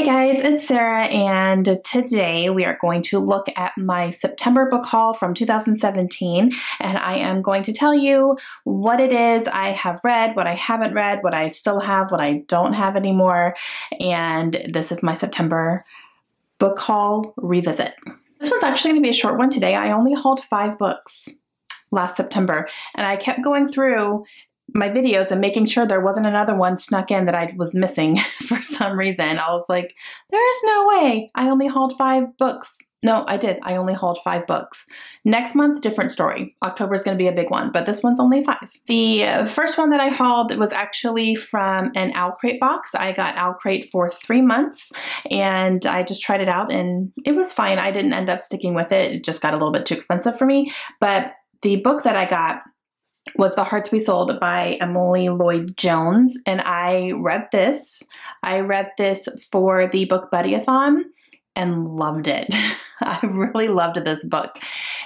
Guys, it's Sarah, and today we are going to look at my September book haul from 2017, and I am going to tell you what it is I have read, what I haven't read, what I still have, what I don't have anymore, and this is my September book haul revisit. This one's actually going to be a short one today. I only hauled 5 books last September, and I kept going through my videos and making sure there wasn't another one snuck in that I was missing for some reason. I was like, there is no way. I only hauled 5 books. No, I did. I only hauled 5 books. Next month, different story. October is going to be a big one, but this one's only 5. The first one that I hauled was actually from an Owlcrate box. I got Owlcrate for 3 months, and I just tried it out, and it was fine. I didn't end up sticking with it. It just got a little bit too expensive for me, but the book that I got was The Hearts We Sold by Emily Lloyd Jones, and I read this. I read this for the Book Buddyathon and loved it. I really loved this book.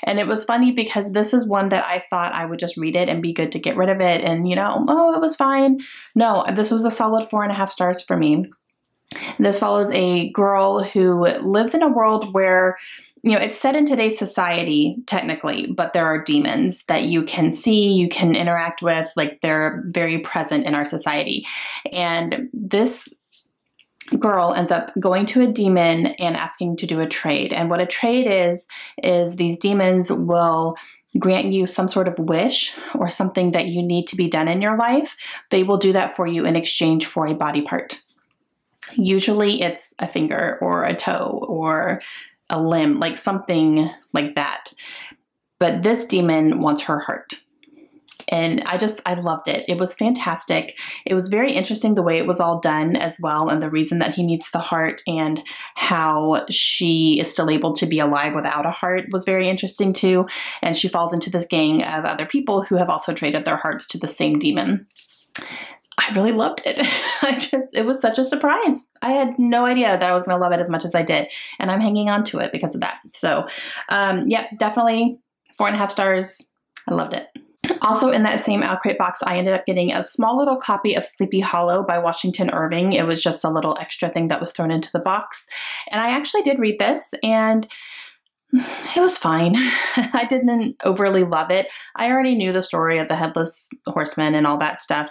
And it was funny because this is one that I thought I would just read it and be good to get rid of it and, you know, oh, it was fine. No, this was a solid 4.5 stars for me. This follows a girl who lives in a world where, you know, it's set in today's society, technically, but there are demons that you can see, you can interact with, like they're very present in our society. And this girl ends up going to a demon and asking to do a trade. And what a trade is these demons will grant you some sort of wish or something that you need to be done in your life. They will do that for you in exchange for a body part. Usually it's a finger or a toe or a limb, like something like that. But this demon wants her heart. And I loved it. It was fantastic. It was very interesting the way it was all done as well, and the reason that he needs the heart and how she is still able to be alive without a heart was very interesting too. And she falls into this gang of other people who have also traded their hearts to the same demon. I really loved it. It was such a surprise. I had no idea that I was going to love it as much as I did, and I'm hanging on to it because of that. So, yep, definitely 4.5 stars. I loved it. Also in that same Owlcrate box, I ended up getting a small little copy of Sleepy Hollow by Washington Irving. It was just a little extra thing that was thrown into the box. And I actually did read this, and it was fine. I didn't overly love it. I already knew the story of the Headless Horseman and all that stuff.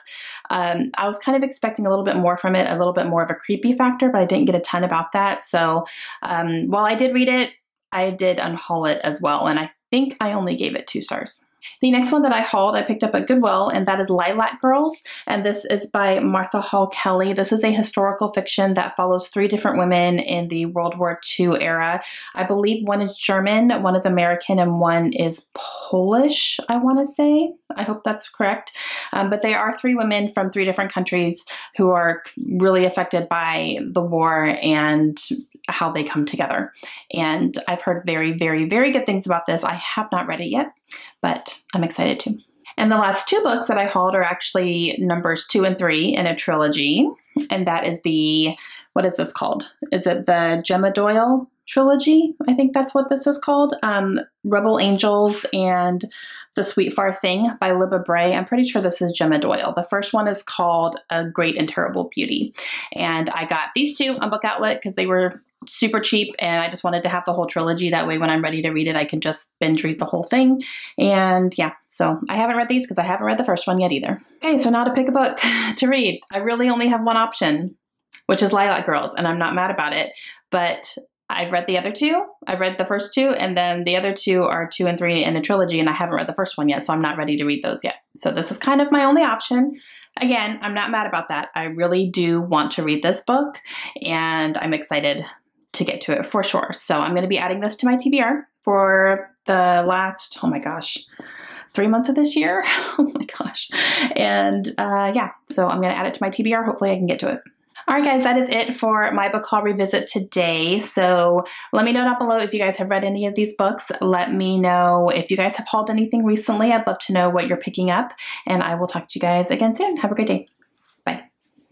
I was kind of expecting a little bit more from it, a little bit more of a creepy factor, but I didn't get a ton about that. So while I did read it, I did unhaul it as well, and I think I only gave it 2 stars. The next one that I hauled, I picked up at Goodwill, and that is Lilac Girls, and this is by Martha Hall Kelly. This is a historical fiction that follows 3 different women in the World War II era. I believe one is German, one is American, and one is Polish, I want to say. I hope that's correct. But they are 3 women from 3 different countries who are really affected by the war and how they come together. And I've heard very, very, very good things about this. I have not read it yet, but I'm excited to. And the last 2 books that I hauled are actually numbers 2 and 3 in a trilogy. And that is the, what is this called? Is it the Gemma Doyle trilogy? I think that's what this is called. Rebel Angels and The Sweet Far Thing by Libba Bray. I'm pretty sure this is Gemma Doyle. The first one is called A Great and Terrible Beauty. And I got these 2 on Book Outlet because they were super cheap, and I just wanted to have the whole trilogy. That way when I'm ready to read it, I can just binge read the whole thing. And yeah, so I haven't read these because I haven't read the first one yet either. Okay, so now to pick a book to read. I really only have one option, which is Lilac Girls, and I'm not mad about it, but I've read the other 2. I've read the first 2, and then the other 2 are 2 and 3 in a trilogy, and I haven't read the first one yet, so I'm not ready to read those yet. So this is kind of my only option. Again, I'm not mad about that. I really do want to read this book, and I'm excited to get to it for sure. So I'm going to be adding this to my TBR for the last, oh my gosh, 3 months of this year. Oh my gosh. And yeah, so I'm going to add it to my TBR. Hopefully I can get to it. All right, guys, that is it for my book haul revisit today. So let me know down below if you guys have read any of these books. Let me know if you guys have hauled anything recently. I'd love to know what you're picking up, and I will talk to you guys again soon. Have a great day.